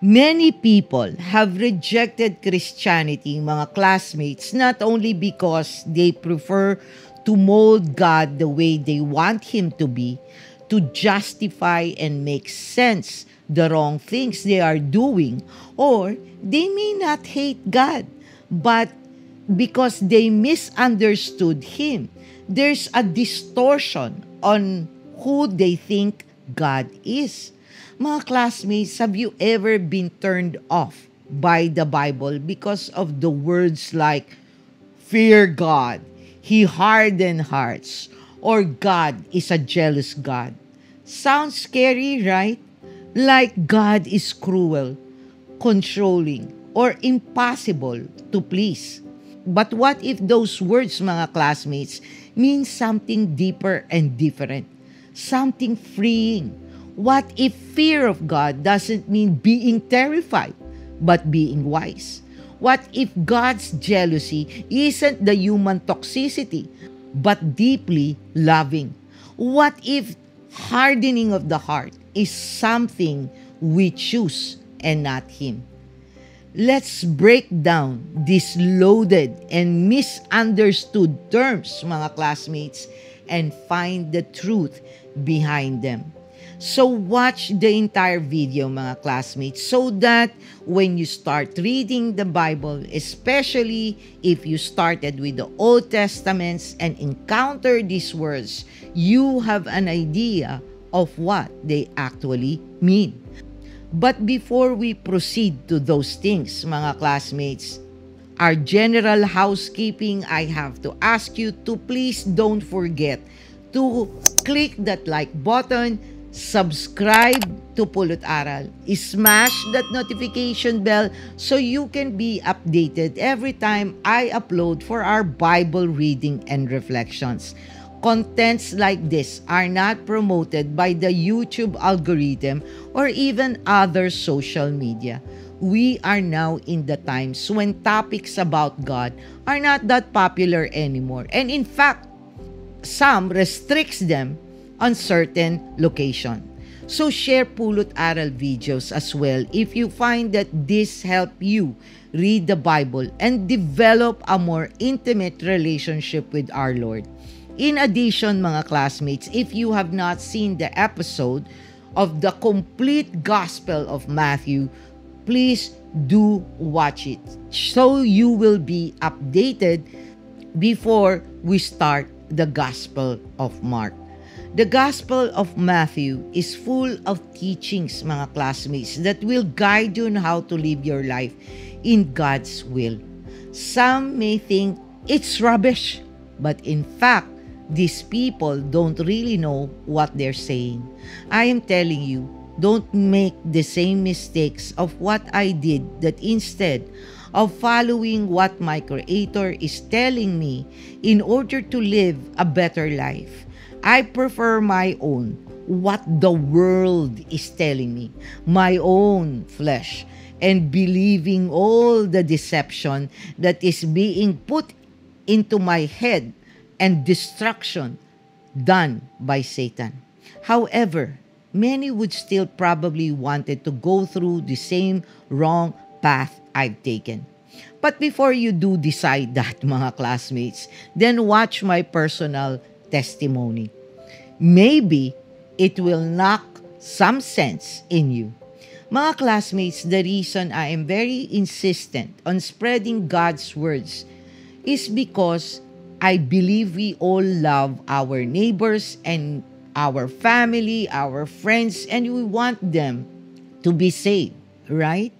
Many people have rejected Christianity, mga classmates, not only because they prefer to mold God the way they want Him to be, to justify and make sense the wrong things they are doing, or they may not hate God, but because they misunderstood Him. There's a distortion on who they think God is. Mga classmates, have you ever been turned off by the Bible because of the words like, fear God, He hardened hearts, or God is a jealous God? Sounds scary, right? Like God is cruel, controlling, or impossible to please. But what if those words, mga classmates, mean something deeper and different? Something freeing. What if fear of God doesn't mean being terrified, but being wise? What if God's jealousy isn't the human toxicity, but deeply loving? What if hardening of the heart is something we choose and not Him? Let's break down these loaded and misunderstood terms, mga classmates, and find the truth behind them. So watch the entire video, mga classmates, so that when you start reading the Bible, especially if you started with the Old Testaments and encounter these words, you have an idea of what they actually mean. But before we proceed to those things, mga classmates, our general housekeeping, I have to ask you to please don't forget to click that like button, subscribe to Pulot Aral, smash that notification bell so you can be updated every time I upload for our Bible reading and reflections. Contents like this are not promoted by the YouTube algorithm or even other social media. We are now in the times when topics about God are not that popular anymore, and in fact, some restricts them on certain location. So share Pulot Aral videos as well if you find that this help you read the Bible and develop a more intimate relationship with our Lord. In addition, mga classmates, if you have not seen the episode of the complete Gospel of Matthew, please do watch it so you will be updated before we start the Gospel of Mark. The Gospel of Matthew is full of teachings, mga classmates, that will guide you on how to live your life in God's will. Some may think it's rubbish, but in fact, these people don't really know what they're saying. I am telling you, don't make the same mistakes of what I did, that instead of following what my Creator is telling me in order to live a better life, I prefer my own, what the world is telling me, my own flesh, and believing all the deception that is being put into my head and destruction done by Satan. However, many would still probably wanted to go through the same wrong path I've taken. But before you do decide that, mga classmates, then watch my personal testimony. Maybe it will knock some sense in you. Mga classmates, the reason I am very insistent on spreading God's words is because I believe we all love our neighbors and our family, our friends, and we want them to be saved, right?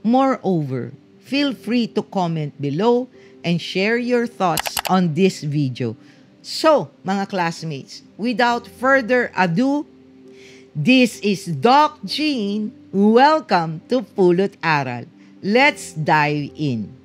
Moreover, feel free to comment below and share your thoughts on this video. So, mga classmates, without further ado, this is Doc Jean. Welcome to Pulot Aral. Let's dive in.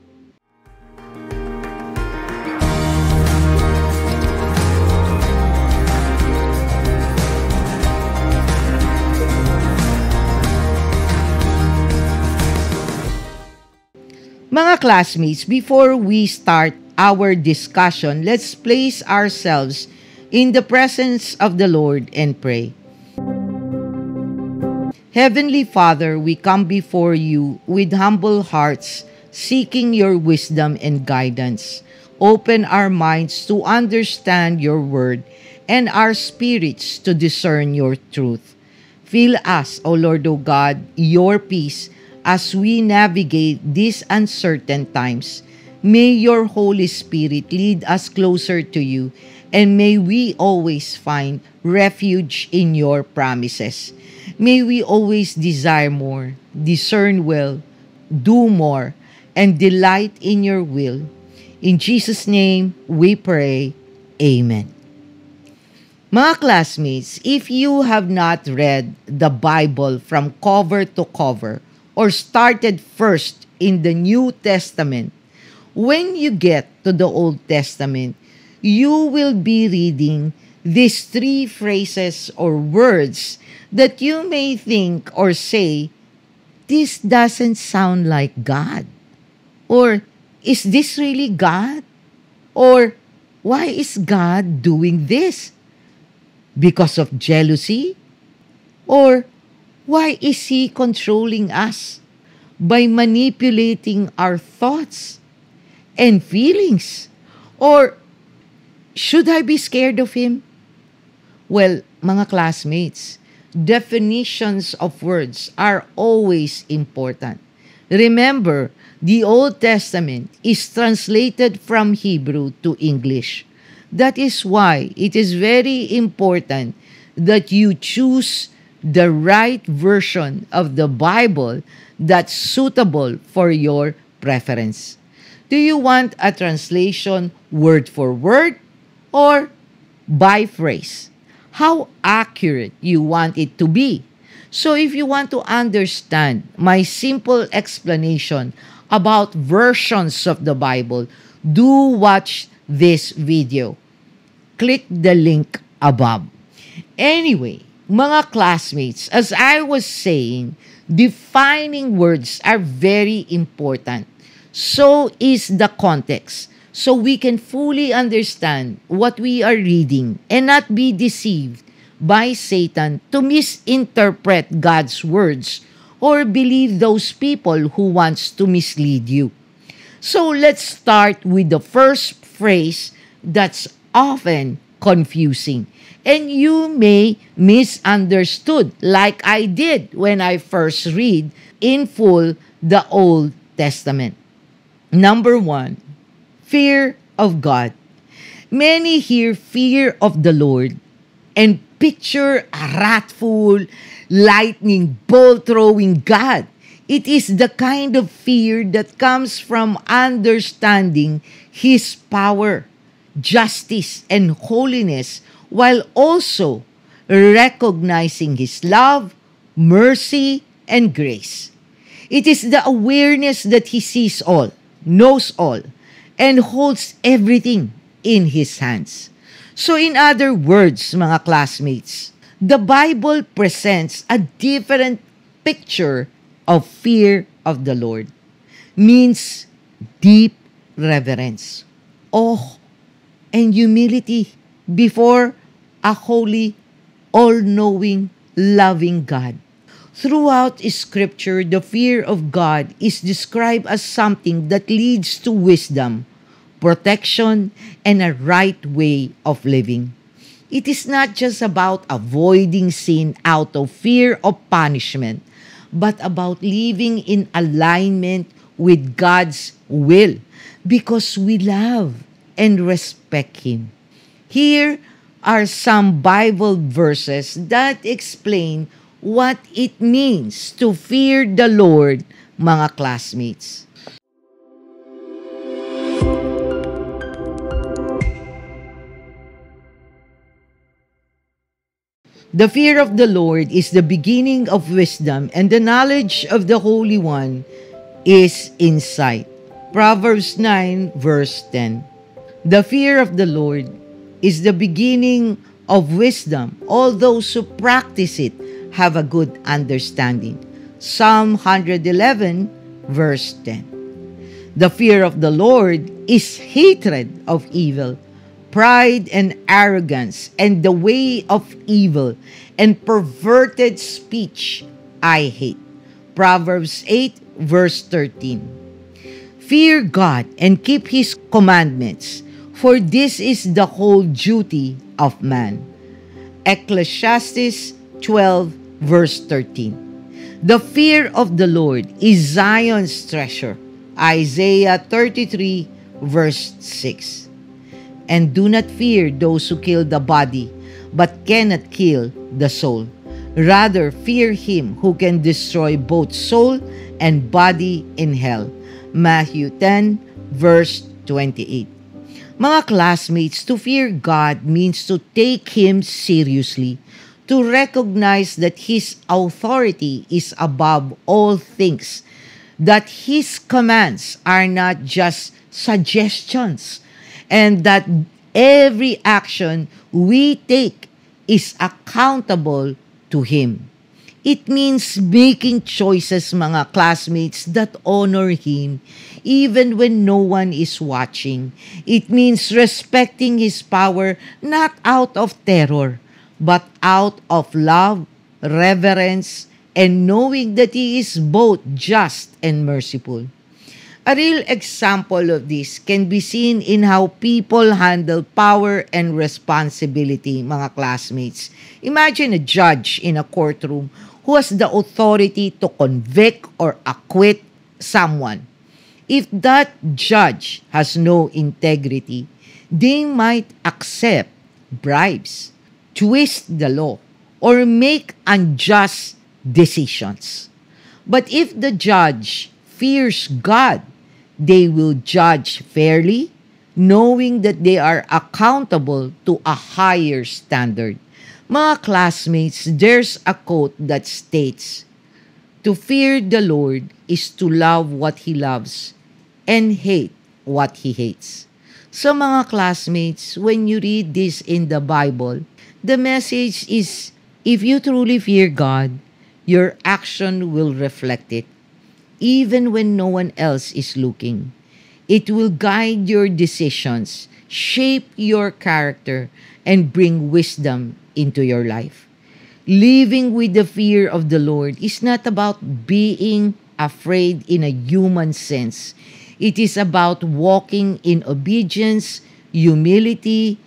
Mga classmates, before we start our discussion, let's place ourselves in the presence of the Lord and pray. Heavenly Father, we come before you with humble hearts, seeking your wisdom and guidance. Open our minds to understand your word and our spirits to discern your truth. Fill us, O Lord O God, your peace as we navigate these uncertain times. May your Holy Spirit lead us closer to you, and may we always find refuge in your promises. May we always desire more, discern well, do more, and delight in your will. In Jesus' name, we pray. Amen. Mga classmates, if you have not read the Bible from cover to cover or started first in the New Testament, when you get to the Old Testament, you will be reading these three phrases or words that you may think or say, this doesn't sound like God. Or, is this really God? Or, why is God doing this? Because of jealousy? Or, why is He controlling us by manipulating our thoughts and feelings? Or, should I be scared of Him? Well, mga classmates, definitions of words are always important. Remember, the Old Testament is translated from Hebrew to English. That is why it is very important that you choose the right version of the Bible that's suitable for your preference. Do you want a translation word for word or by phrase? How accurate you want it to be? So if you want to understand my simple explanation about versions of the Bible, do watch this video. Click the link above. Anyway, mga classmates, as I was saying, defining words are very important. So is the context. So we can fully understand what we are reading and not be deceived by Satan to misinterpret God's words or believe those people who wants to mislead you. So let's start with the first phrase that's often confusing. And you may misunderstood like I did when I first read in full the Old Testament. Number 1, fear of God. Many hear fear of the Lord and picture a wrathful, lightning bolt-throwing God. It is the kind of fear that comes from understanding His power, justice, and holiness, while also recognizing His love, mercy, and grace. It is the awareness that He sees all, knows all, and holds everything in His hands. So in other words, mga classmates, the Bible presents a different picture of fear of the Lord. Means deep reverence, awe, and humility before a holy, all-knowing, loving God. Throughout Scripture, the fear of God is described as something that leads to wisdom, protection, and a right way of living. It is not just about avoiding sin out of fear of punishment, but about living in alignment with God's will because we love and respect Him. Here are some Bible verses that explain what it means to fear the Lord, mga classmates. The fear of the Lord is the beginning of wisdom, and the knowledge of the Holy One is insight. Proverbs 9 verse 10. The fear of the Lord is the beginning of wisdom. All those who practice it have a good understanding. Psalm 111 verse 10. The fear of the Lord is hatred of evil, pride and arrogance, and the way of evil, and perverted speech I hate. Proverbs 8 verse 13. Fear God and keep His commandments, for this is the whole duty of man. Ecclesiastes 12 verse 13. The fear of the Lord is Zion's treasure. Isaiah 33 verse 6. And do not fear those who kill the body, but cannot kill the soul. Rather, fear him who can destroy both soul and body in hell. Matthew 10 verse 28. Mga classmates, to fear God means to take Him seriously, to recognize that His authority is above all things, that His commands are not just suggestions, and that every action we take is accountable to Him. It means making choices, mga classmates, that honor Him even when no one is watching. It means respecting His power not out of terror, but out of love, reverence, and knowing that He is both just and merciful. A real example of this can be seen in how people handle power and responsibility, mga classmates. Imagine a judge in a courtroom who has the authority to convict or acquit someone. If that judge has no integrity, they might accept bribes, twist the law, or make unjust decisions. But if the judge fears God, they will judge fairly, knowing that they are accountable to a higher standard. Mga classmates, there's a quote that states, "To fear the Lord is to love what He loves and hate what He hates." So mga classmates, when you read this in the Bible, the message is, if you truly fear God, your action will reflect it, even when no one else is looking. It will guide your decisions, shape your character, and bring wisdom into your life. Living with the fear of the Lord is not about being afraid in a human sense. It is about walking in obedience, humility,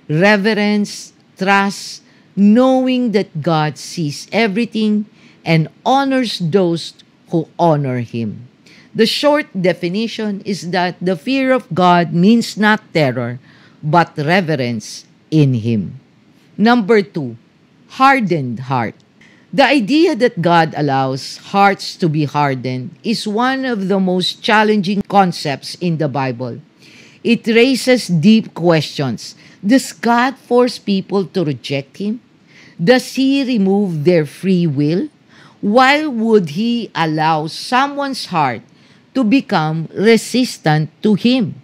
reverence, trust, knowing that God sees everything and honors those who honor Him. The short definition is that the fear of God means not terror, but reverence in Him. Number 2, hardened heart. The idea that God allows hearts to be hardened is one of the most challenging concepts in the Bible. It raises deep questions. Does God force people to reject Him? Does He remove their free will? Why would He allow someone's heart to become resistant to Him?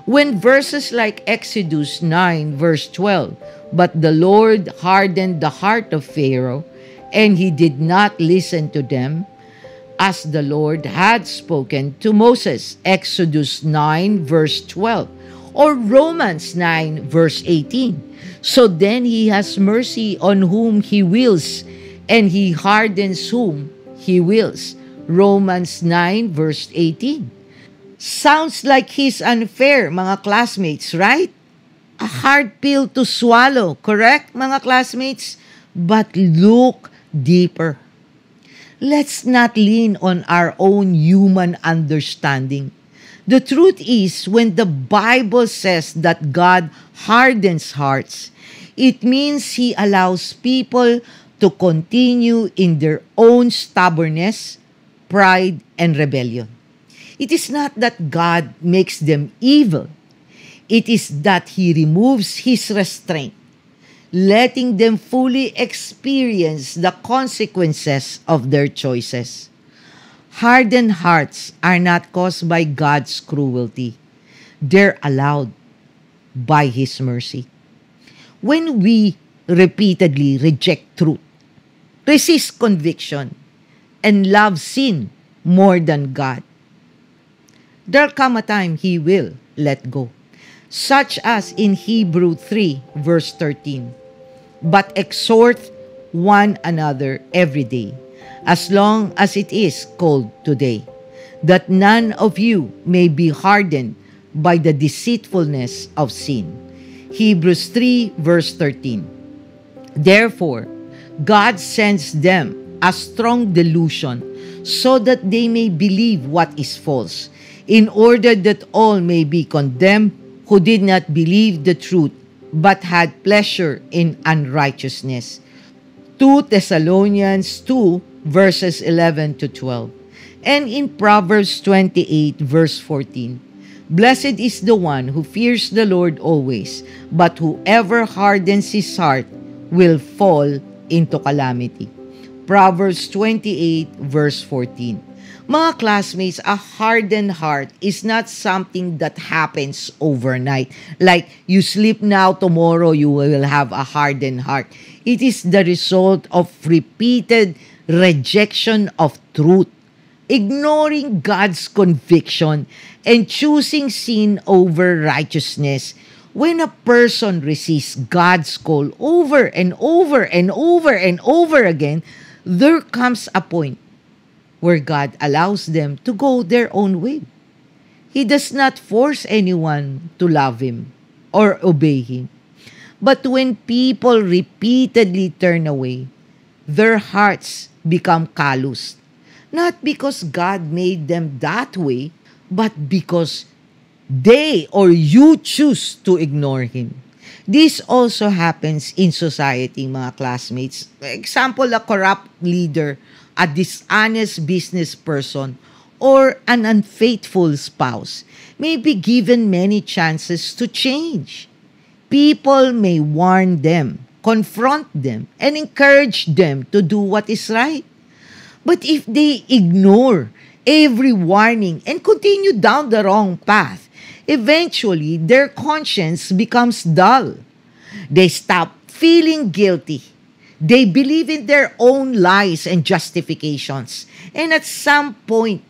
When verses like Exodus 9 verse 12, "But the Lord hardened the heart of Pharaoh, and he did not listen to them, as the Lord had spoken to Moses," Exodus 9 verse 12, or Romans 9 verse 18, "So then He has mercy on whom He wills, and He hardens whom He wills," Romans 9 verse 18. Sounds like He's unfair, mga classmates, right? A hard pill to swallow, correct, mga classmates? But look deeper. Let's not lean on our own human understanding. The truth is, when the Bible says that God hardens hearts, it means He allows people to continue in their own stubbornness, pride, and rebellion. It is not that God makes them evil. It is that He removes His restraint, letting them fully experience the consequences of their choices. Hardened hearts are not caused by God's cruelty. They're allowed by His mercy. When we repeatedly reject truth, resist conviction, and love sin more than God, there'll come a time He will let go. such as in Hebrew 3 verse 13. But exhort one another every day, as long as it is called today, that none of you may be hardened by the deceitfulness of sin. Hebrews 3 verse 13. Therefore, God sends them a strong delusion so that they may believe what is false, in order that all may be condemned who did not believe the truth but had pleasure in unrighteousness. 2 Thessalonians 2 verses 11 to 12. And in Proverbs 28 verse 14, Blessed is the one who fears the Lord always, but whoever hardens his heart will fall into calamity. Proverbs 28 verse 14. Mga classmates, a hardened heart is not something that happens overnight. Like you sleep now, tomorrow you will have a hardened heart. It is the result of repeated rejection of truth, ignoring God's conviction, and choosing sin over righteousness. When a person resists God's call over and over and over and over again, there comes a point where God allows them to go their own way. He does not force anyone to love Him or obey Him. But when people repeatedly turn away, their hearts become calloused. Not because God made them that way, but because they or you choose to ignore Him. This also happens in society, mga classmates. Example, a corrupt leader, a dishonest business person, or an unfaithful spouse may be given many chances to change. People may warn them, confront them, and encourage them to do what is right. But if they ignore every warning and continue down the wrong path, eventually their conscience becomes dull. They stop feeling guilty. They believe in their own lies and justifications. And at some point,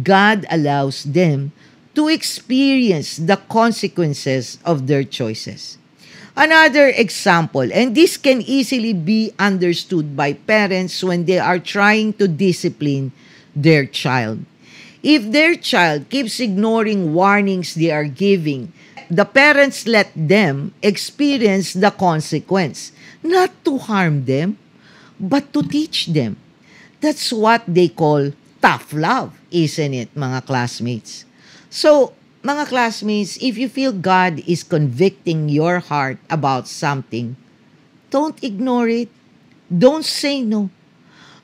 God allows them to experience the consequences of their choices. Another example, and this can easily be understood by parents when they are trying to discipline their child. If their child keeps ignoring warnings they are giving, the parents let them experience the consequence, not to harm them, but to teach them. That's what they call tough love, isn't it, mga classmates? So, mga classmates, if you feel God is convicting your heart about something, don't ignore it. Don't say no.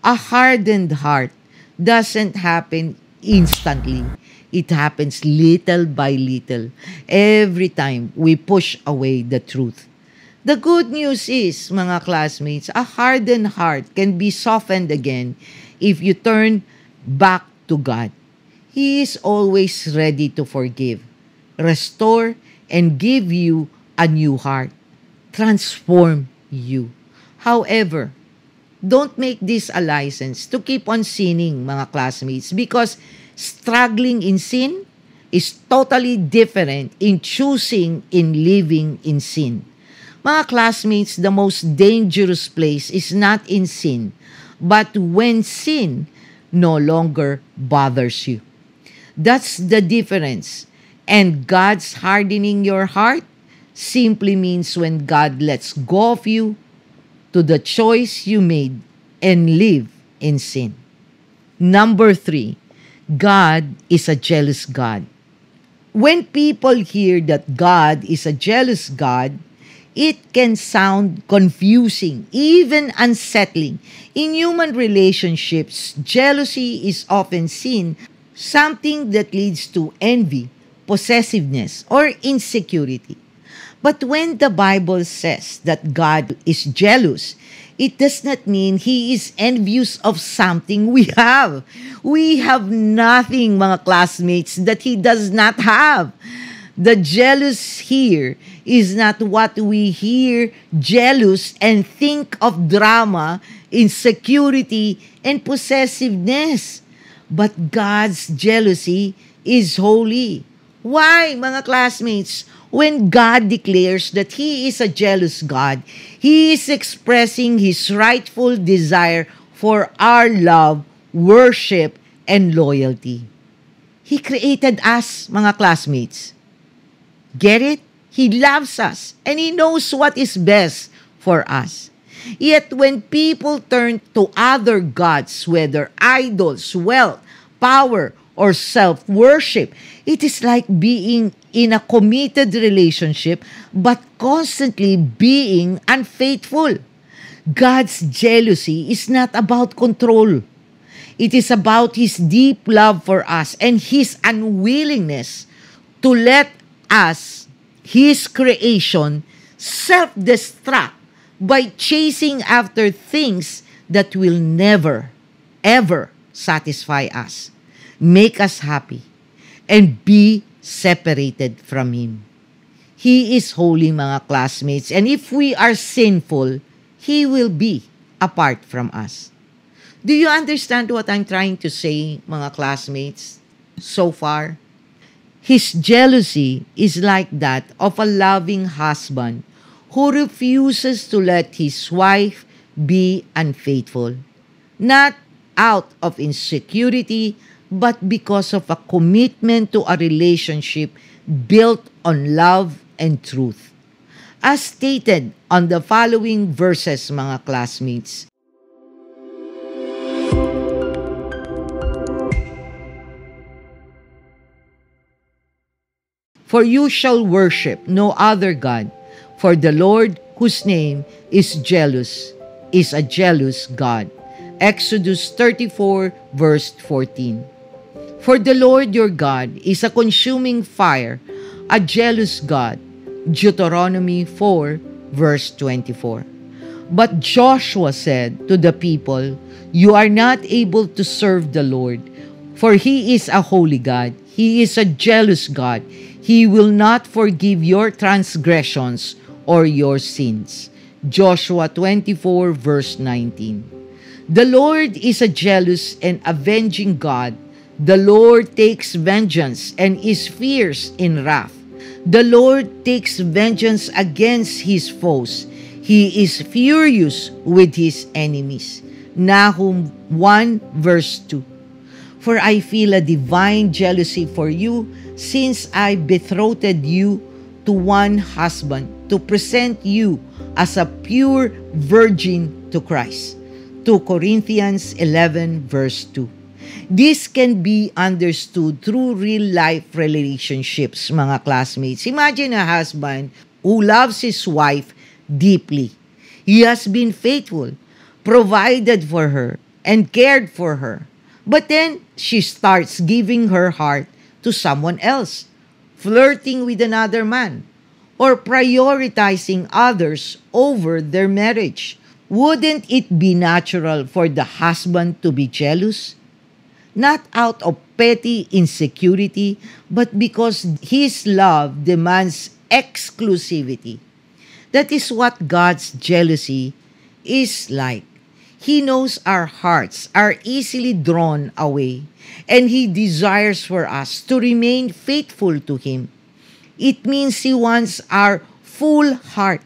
A hardened heart doesn't happen instantly. It happens little by little every time we push away the truth. The good news is, mga classmates, a hardened heart can be softened again if you turn back to God. He is always ready to forgive, restore, and give you a new heart. Transform you. However, don't make this a license to keep on sinning, mga classmates, because struggling in sin is totally different in choosing in living in sin. Mga classmates, the most dangerous place is not in sin, but when sin no longer bothers you. That's the difference. And God's hardening your heart simply means when God lets go of you to the choice you made and live in sin. Number 3, God is a jealous God. When people hear that God is a jealous God, it can sound confusing, even unsettling. In human relationships, jealousy is often seen something that leads to envy, possessiveness, or insecurity. But when the Bible says that God is jealous, it does not mean He is envious of something we have. We have nothing, mga classmates, that He does not have. The jealous here is not what we hear jealous and think of drama, insecurity, and possessiveness. But God's jealousy is holy. Why, mga classmates? When God declares that He is a jealous God, He is expressing His rightful desire for our love, worship, and loyalty. He created us, mga classmates. Get it? He loves us and He knows what is best for us. Yet when people turn to other gods, whether idols, wealth, power, or self-worship, it is like being in a committed relationship but constantly being unfaithful. God's jealousy is not about control. It is about His deep love for us and His unwillingness to let us, His creation, self-destruct by chasing after things that will never, ever satisfy us, make us happy, and be separated from Him. He is holy, mga classmates, and if we are sinful, He will be apart from us. Do you understand what I'm trying to say, mga classmates, so far? His jealousy is like that of a loving husband who refuses to let his wife be unfaithful, not out of insecurity, but because of a commitment to a relationship built on love and truth. As stated on the following verses, mga classmates, "For you shall worship no other God, for the Lord, whose name is jealous, is a jealous God." Exodus 34 verse 14. "For the Lord your God is a consuming fire, a jealous God." Deuteronomy 4 verse 24. But Joshua said to the people, "You are not able to serve the Lord, for He is a holy God. He is a jealous God. He will not forgive your transgressions or your sins." Joshua 24 verse 19. The Lord is a jealous and avenging God. The Lord takes vengeance and is fierce in wrath. The Lord takes vengeance against His foes. He is furious with His enemies. Nahum 1 verse 2. "For I feel a divine jealousy for you, since I betrothed you to one husband, to present you as a pure virgin to Christ." 2 Corinthians 11 verse 2. This can be understood through real-life relationships, mga classmates. Imagine a husband who loves his wife deeply. He has been faithful, provided for her, and cared for her. But then, she starts giving her heart to someone else, flirting with another man, or prioritizing others over their marriage. Wouldn't it be natural for the husband to be jealous? Not out of petty insecurity, but because his love demands exclusivity. That is what God's jealousy is like. He knows our hearts are easily drawn away, and He desires for us to remain faithful to Him. It means He wants our full heart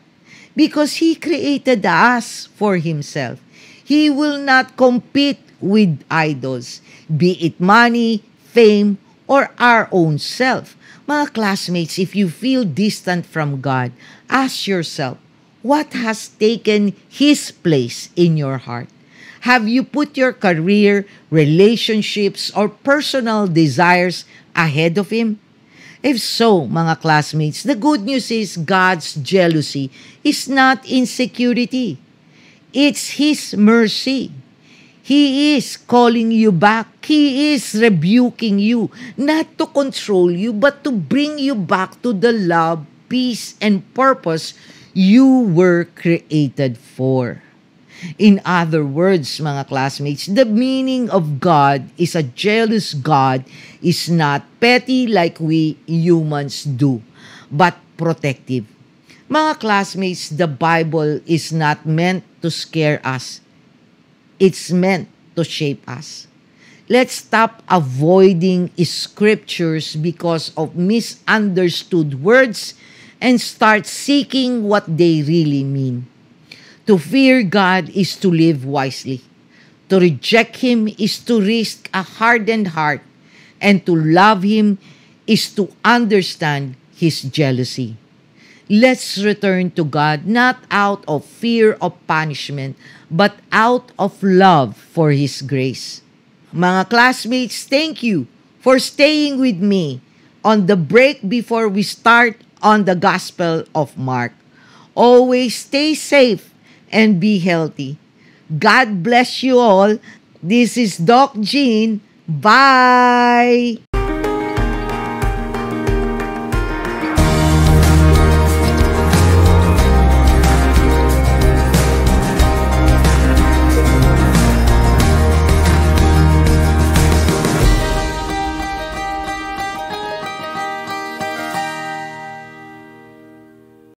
because He created us for Himself. He will not compete with idols, be it money, fame, or our own self. Mga classmates, if you feel distant from God, ask yourself, what has taken His place in your heart? Have you put your career, relationships, or personal desires ahead of Him? If so, mga classmates, the good news is God's jealousy is not insecurity. It's His mercy. He is calling you back. He is rebuking you, not to control you, but to bring you back to the love, peace, and purpose you were created for. In other words, mga classmates, the meaning of God is a jealous God is not petty like we humans do, but protective. Mga classmates, the Bible is not meant to scare us. It's meant to shape us. Let's stop avoiding scriptures because of misunderstood words and start seeking what they really mean. To fear God is to live wisely. To reject Him is to risk a hardened heart. And to love Him is to understand His jealousy. Let's return to God not out of fear of punishment, but out of love for His grace. Mga classmates, thank you for staying with me on the break before we start on the Gospel of Mark. Always stay safe and be healthy. God bless you all. This is Doc Jean. Bye!